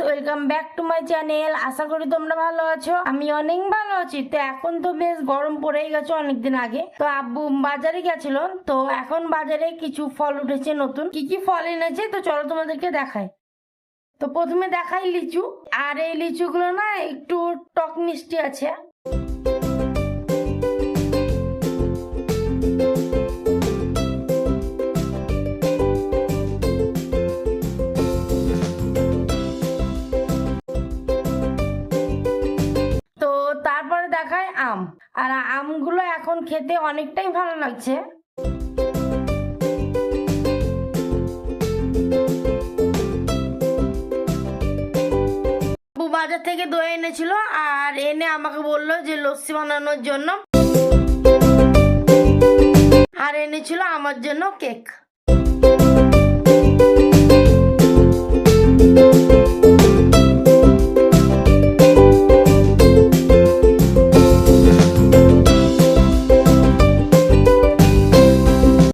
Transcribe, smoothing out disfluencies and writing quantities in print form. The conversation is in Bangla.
Welcome back to my channel. আশা করি তোমরা ভালো আছো। আমি অনেক ভালো আছি। তো এখন তো বেশ গরম পড়েই গেছে অনেকদিন আগে। তো আব্বু বাজারে গেছিল, তো এখন বাজারে কিছু ফল উঠেছে নতুন। কি কি ফল এনেছে তো চলো তোমাদেরকে দেখাই। তো প্রথমে দেখাই লিচু। আর এই লিচুগুলো না একটু টক মিষ্টি আছে। তারপরে দেখায় আম। আর আমগুলো এখন খেতে অনেকটাই ভালো লাগছে। বাজার থেকে দই এনেছিল আর এনে আমাকে বললো যে লস্যি বানানোর জন্য, আর এনেছিল আমার জন্য কেক।